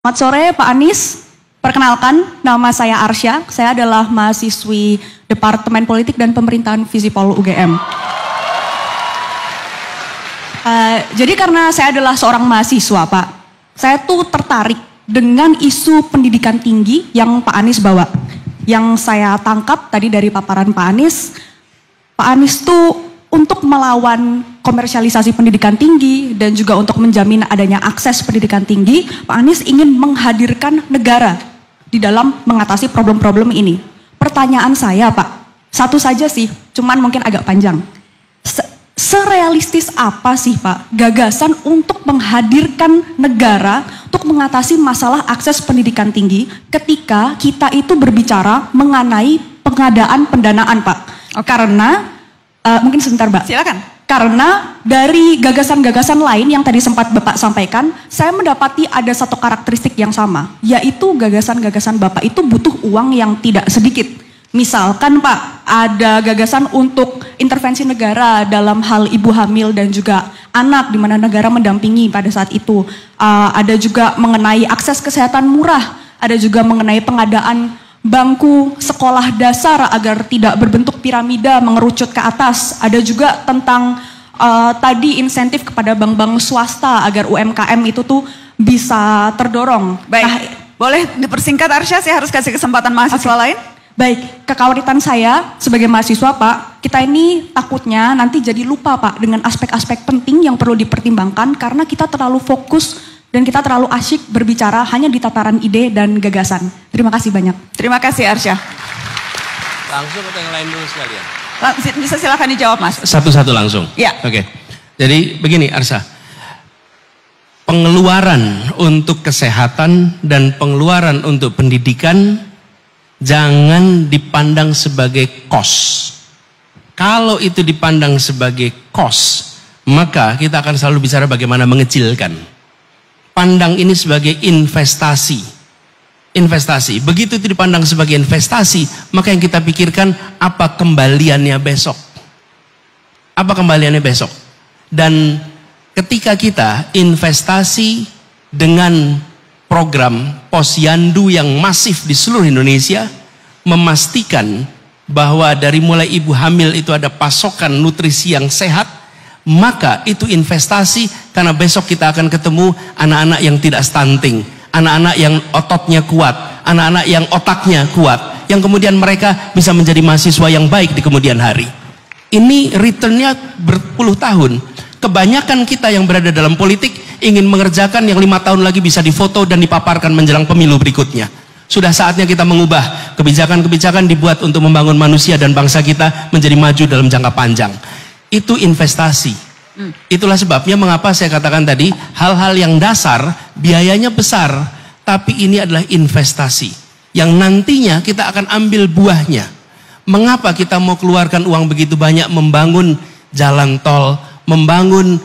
Selamat sore Pak Anies, perkenalkan nama saya Arsya, saya adalah mahasiswi Departemen Politik dan Pemerintahan Visipol UGM. Jadi karena saya adalah seorang mahasiswa Pak, saya tuh tertarik dengan isu pendidikan tinggi yang Pak Anies bawa. Yang saya tangkap tadi dari paparan Pak Anies tuh untuk melawan komersialisasi pendidikan tinggi dan juga untuk menjamin adanya akses pendidikan tinggi, Pak Anies ingin menghadirkan negara di dalam mengatasi problem-problem ini. Pertanyaan saya Pak, satu saja sih, cuman mungkin agak panjang. Serealistis apa sih Pak gagasan untuk menghadirkan negara untuk mengatasi masalah akses pendidikan tinggi ketika kita itu berbicara mengenai pengadaan pendanaan Pak? Karena mungkin sebentar Mbak. Silakan. Karena dari gagasan-gagasan lain yang tadi sempat Bapak sampaikan, saya mendapati ada satu karakteristik yang sama, yaitu gagasan-gagasan Bapak itu butuh uang yang tidak sedikit. Misalkan Pak, ada gagasan untuk intervensi negara dalam hal ibu hamil dan juga anak, di mana negara mendampingi pada saat itu. Ada juga mengenai akses kesehatan murah, ada juga mengenai pengadaan bangku sekolah dasar agar tidak berbentuk piramida mengerucut ke atas. Ada juga tentang tadi insentif kepada bank-bank swasta agar UMKM itu tuh bisa terdorong. Baik, boleh dipersingkat Arsya, saya harus kasih kesempatan mahasiswa lain. Baik, kekhawatiran saya sebagai mahasiswa Pak, kita ini takutnya nanti jadi lupa Pak dengan aspek-aspek penting yang perlu dipertimbangkan karena kita terlalu fokus dan kita terlalu asyik berbicara hanya di tataran ide dan gagasan. Terima kasih banyak. Terima kasih Arsya. Langsung atau yang lain dulu sekalian? Bisa silakan dijawab Mas. Satu-satu langsung? Ya. Oke. Jadi begini Arsya. Pengeluaran untuk kesehatan dan pengeluaran untuk pendidikan jangan dipandang sebagai cost. Kalau itu dipandang sebagai cost, maka kita akan selalu bicara bagaimana mengecilkan. Pandang ini sebagai investasi. Investasi. Begitu itu dipandang sebagai investasi, maka yang kita pikirkan apa kembaliannya besok. Apa kembaliannya besok. Dan ketika kita investasi dengan program posyandu yang masif di seluruh Indonesia, memastikan bahwa dari mulai ibu hamil itu ada pasokan nutrisi yang sehat, maka itu investasi karena besok kita akan ketemu anak-anak yang tidak stunting, anak-anak yang ototnya kuat, anak-anak yang otaknya kuat, yang kemudian mereka bisa menjadi mahasiswa yang baik di kemudian hari. Ini returnnya berpuluh tahun. Kebanyakan kita yang berada dalam politik ingin mengerjakan yang 5 tahun lagi bisa difoto dan dipaparkan menjelang pemilu berikutnya. Sudah saatnya kita mengubah kebijakan-kebijakan dibuat untuk membangun manusia dan bangsa kita menjadi maju dalam jangka panjang. Itu investasi. Itulah sebabnya mengapa saya katakan tadi hal-hal yang dasar biayanya besar, tapi ini adalah investasi yang nantinya kita akan ambil buahnya. Mengapa kita mau keluarkan uang begitu banyak membangun jalan tol, membangun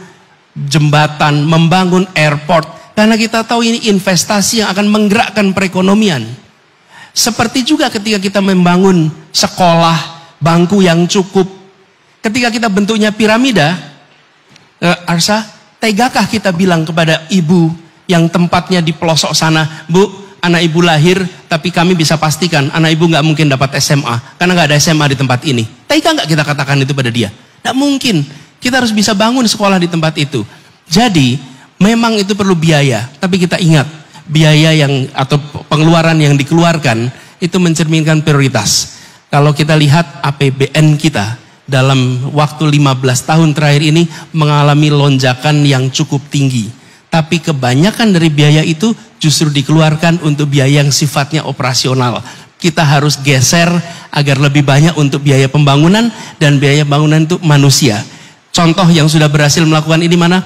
jembatan, membangun airport? Karena kita tahu ini investasi yang akan menggerakkan perekonomian. Seperti juga ketika kita membangun sekolah, bangku yang cukup. Ketika kita bentuknya piramida, Arsya, tegakah kita bilang kepada ibu yang tempatnya di pelosok sana, Bu, anak ibu lahir, tapi kami bisa pastikan anak ibu nggak mungkin dapat SMA, karena nggak ada SMA di tempat ini. Tega nggak kita katakan itu pada dia? Nggak mungkin. Kita harus bisa bangun sekolah di tempat itu. Jadi, memang itu perlu biaya, tapi kita ingat, biaya yang atau pengeluaran yang dikeluarkan, itu mencerminkan prioritas. Kalau kita lihat APBN kita, dalam waktu 15 tahun terakhir ini mengalami lonjakan yang cukup tinggi. Tapi kebanyakan dari biaya itu justru dikeluarkan untuk biaya yang sifatnya operasional. Kita harus geser agar lebih banyak untuk biaya pembangunan dan biaya bangunan untuk manusia. Contoh yang sudah berhasil melakukan ini mana?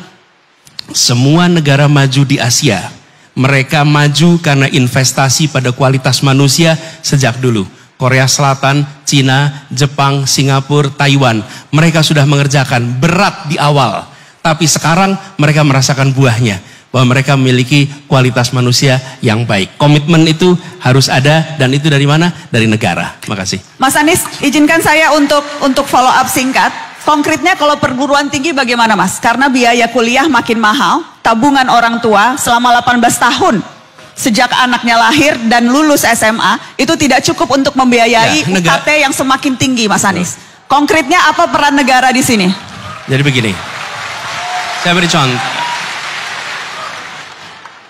Semua negara maju di Asia. Mereka maju karena investasi pada kualitas manusia sejak dulu. Korea Selatan, Cina, Jepang, Singapura, Taiwan. Mereka sudah mengerjakan berat di awal. Tapi sekarang mereka merasakan buahnya. Bahwa mereka memiliki kualitas manusia yang baik. Komitmen itu harus ada dan itu dari mana? Dari negara. Terima kasih. Mas Anies, izinkan saya untuk follow up singkat. Konkretnya kalau perguruan tinggi bagaimana Mas? Karena biaya kuliah makin mahal, tabungan orang tua selama 18 tahun sejak anaknya lahir dan lulus SMA itu tidak cukup untuk membiayai UKT yang semakin tinggi, Mas Anies. Konkretnya apa peran negara di sini? Jadi begini, saya beri contoh.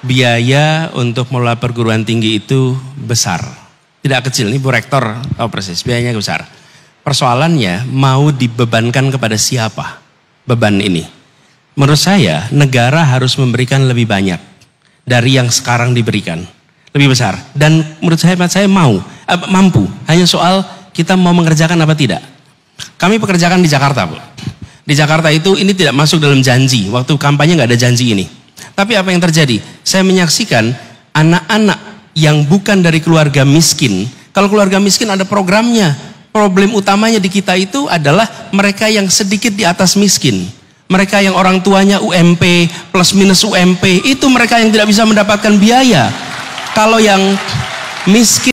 Biaya untuk mengelola perguruan tinggi itu besar, tidak kecil. Ini Bu Rektor tahu persis, biayanya besar. Persoalannya mau dibebankan kepada siapa beban ini? Menurut saya negara harus memberikan lebih banyak dari yang sekarang diberikan, lebih besar. Dan menurut saya mampu. Hanya soal kita mau mengerjakan apa tidak. Kami pekerjakan di Jakarta, Bu. Di Jakarta itu ini tidak masuk dalam janji. Waktu kampanye nggak ada janji ini. Tapi apa yang terjadi? Saya menyaksikan anak-anak yang bukan dari keluarga miskin. Kalau keluarga miskin ada programnya. Problem utamanya di kita itu adalah mereka yang sedikit di atas miskin. Mereka yang orang tuanya UMP plus minus UMP. Itu mereka yang tidak bisa mendapatkan biaya. Kalau yang miskin